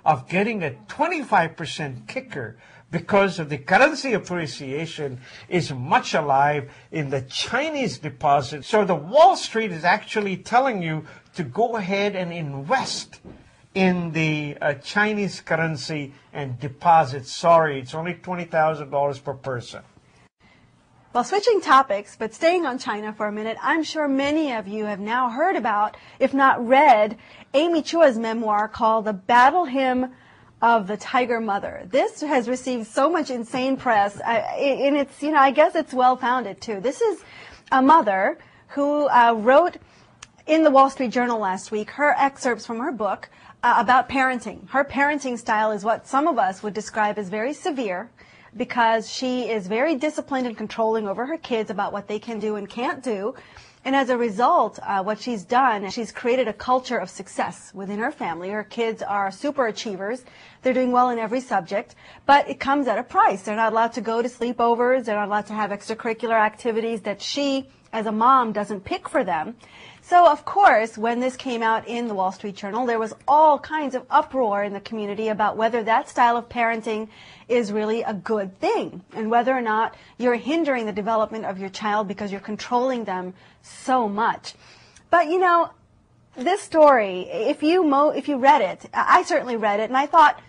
of getting a 25% kicker because of the currency appreciation is much alive in the Chinese deposit. So the Wall Street is actually telling you to go ahead and invest in the Chinese currency and deposit. Sorry, it's only $20,000 per person. Well, switching topics, but staying on China for a minute, I'm sure many of you have now heard about, if not read, Amy Chua's memoir called The Battle Hymn of the Tiger Mother. This has received so much insane press, and it's, I guess it's well-founded too. This is a mother who wrote in the Wall Street Journal last week her excerpts from her book about parenting. Her parenting style is what some of us would describe as very severe, because she is very disciplined and controlling over her kids about what they can do and can't do. And as a result, what she's done, she's created a culture of success within her family. Her kids are super achievers. They're doing well in every subject, but it comes at a price. They're not allowed to go to sleepovers. They're not allowed to have extracurricular activities that she, as a mom, doesn't pick for them. So, of course, when this came out in the Wall Street Journal, there was all kinds of uproar in the community about whether that style of parenting is really a good thing and whether or not you're hindering the development of your child because you're controlling them so much. But, this story, if you read it, I certainly read it, and I thought,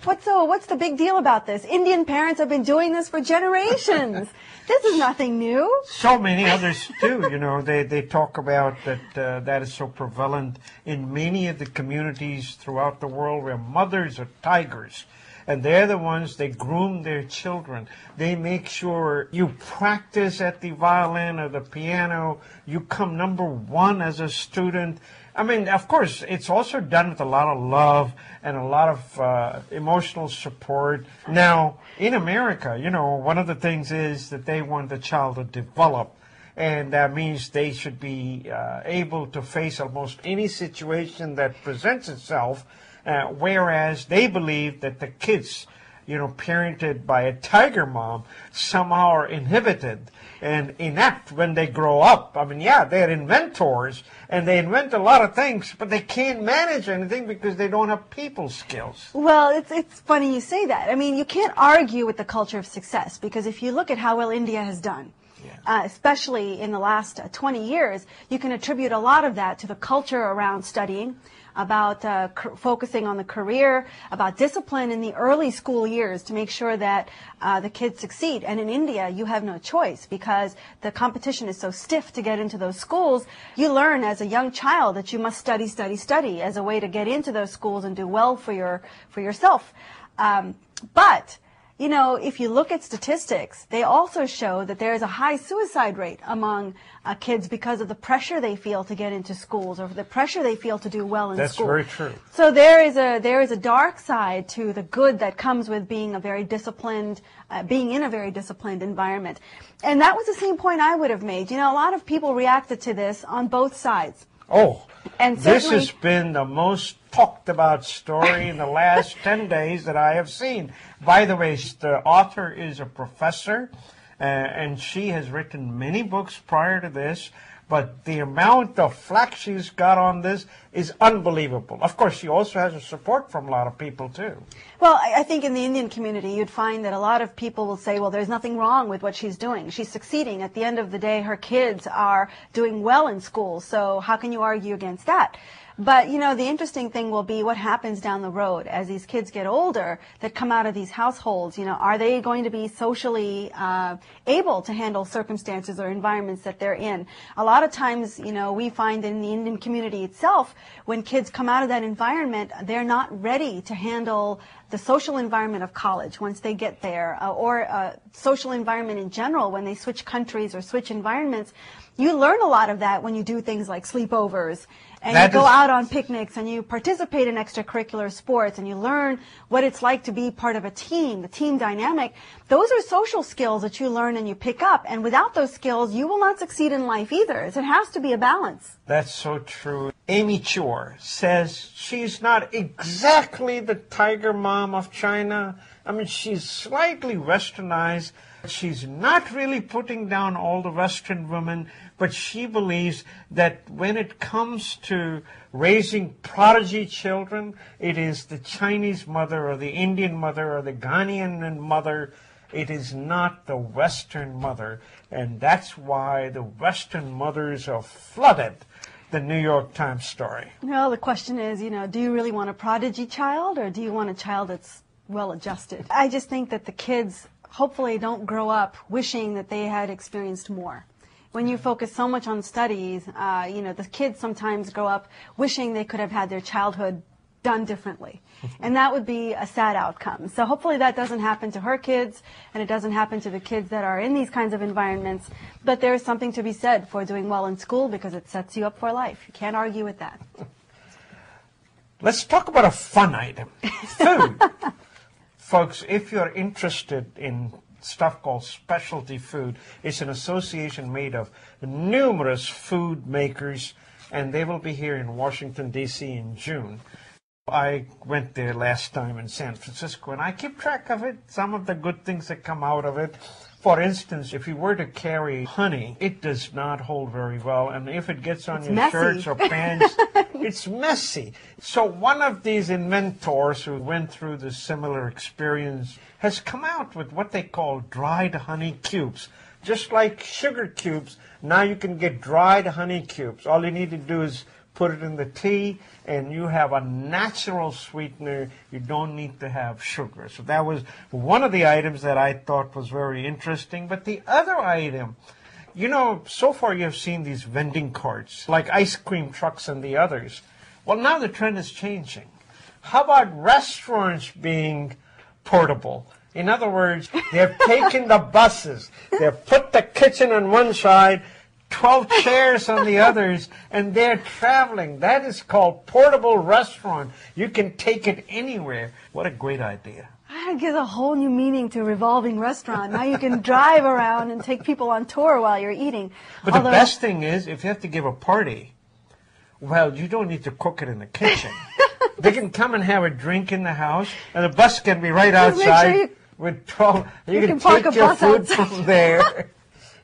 what's the big deal about this? Indian parents have been doing this for generations. This is nothing new. So many others too. They talk about that is so prevalent in many of the communities throughout the world where mothers are tigers. And they're the ones, they groom their children. They make sure you practice at the violin or the piano. You come number one as a student. I mean, of course, it's also done with a lot of love and a lot of emotional support. Now, in America, one of the things is that they want the child to develop. And that means they should be able to face almost any situation that presents itself, whereas they believe that the kids, parented by a tiger mom, somehow are inhibited and inept when they grow up. I mean, yeah, they're inventors, and they invent a lot of things, but they can't manage anything because they don't have people skills. Well, it's funny you say that. I mean, you can't argue with the culture of success, because if you look at how well India has done, especially in the last 20 years, you can attribute a lot of that to the culture around studying, about focusing on the career, about discipline in the early school years to make sure that the kids succeed. And in India, you have no choice because the competition is so stiff to get into those schools. You learn as a young child that you must study, study, study as a way to get into those schools and do well for yourself. But if you look at statistics, they also show that there is a high suicide rate among kids because of the pressure they feel to get into schools or the pressure they feel to do well in school. That's very true. So there is a dark side to the good that comes with being a very disciplined, being in a very disciplined environment. And that was the same point I would have made. A lot of people reacted to this on both sides. Oh, and this has been the most talked about story in the last 10 days that I have seen. By the way, the author is a professor, and she has written many books prior to this, but the amount of flack she's got on this is unbelievable. Of course, she also has a support from a lot of people, too. Well, I think in the Indian community, you'd find that a lot of people will say, well, there's nothing wrong with what she's doing. She's succeeding. At the end of the day, her kids are doing well in school, so how can you argue against that? But, the interesting thing will be what happens down the road as these kids get older that come out of these households. Are they going to be socially able to handle circumstances or environments that they're in? A lot of times, we find in the Indian community itself, when kids come out of that environment, they're not ready to handle the social environment of college once they get there, or social environment in general when they switch countries or switch environments. You learn a lot of that when you do things like sleepovers, and you go out on picnics, and you participate in extracurricular sports, and you learn what it's like to be part of a team, the team dynamic. Those are social skills that you learn and you pick up, and without those skills, you will not succeed in life either. It has to be a balance. That's so true. Amy Chua says she's not exactly the tiger mom of China. I mean, she's slightly westernized. She's not really putting down all the Western women, But she believes that when it comes to raising prodigy children, it is the Chinese mother or the Indian mother or the Ghanaian mother. It is not the Western mother. And that's why the Western mothers are flooded the New York Times story. Well, the question is, do you really want a prodigy child or do you want a child that's well-adjusted? I just think that the kids hopefully don't grow up wishing that they had experienced more. When you focus so much on studies, the kids sometimes grow up wishing they could have had their childhood done differently. And that would be a sad outcome. So hopefully that doesn't happen to her kids, and it doesn't happen to the kids that are in these kinds of environments. But there is something to be said for doing well in school because it sets you up for life. You can't argue with that. Let's talk about a fun item. Food. Folks, if you're interested in stuff called specialty food, it's an association made of numerous food makers, and they will be here in Washington, D.C. in June. I went there last time in San Francisco, and I keep track of it, some of the good things that come out of it. For instance, if you were to carry honey, it does not hold very well, and if it gets on your shirts or pants, it's messy. So one of these inventors who went through this similar experience has come out with what they call dried honey cubes. Just like sugar cubes, now you can get dried honey cubes. All you need to do is put it in the tea, and you have a natural sweetener. You don't need to have sugar. So that was one of the items that I thought was very interesting. But the other item, so far you have seen these vending carts, like ice cream trucks and the others. Well, now the trend is changing. How about restaurants being portable? In other words, they've taken the buses, they've put the kitchen on one side, 12 chairs on the others, and they're traveling. That is called portable restaurant. You can take it anywhere. What a great idea. That gives a whole new meaning to revolving restaurant. Now you can drive around and take people on tour while you're eating. But the best thing is, if you have to give a party, well, you don't need to cook it in the kitchen. They can come and have a drink in the house, and the bus can be right outside with 12. You can take your food from there.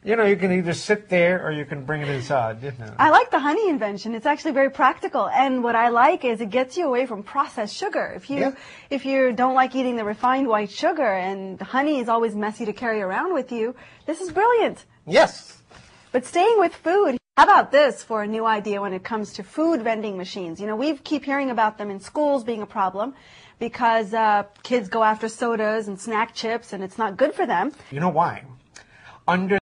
You can either sit there or you can bring it inside. I like the honey invention. It's actually very practical. And what I like is it gets you away from processed sugar. If you don't like eating the refined white sugar and honey is always messy to carry around with you, this is brilliant. Yes. But staying with food, how about this for a new idea when it comes to food vending machines? We keep hearing about them in schools being a problem because kids go after sodas and snack chips and it's not good for them. You know why? Under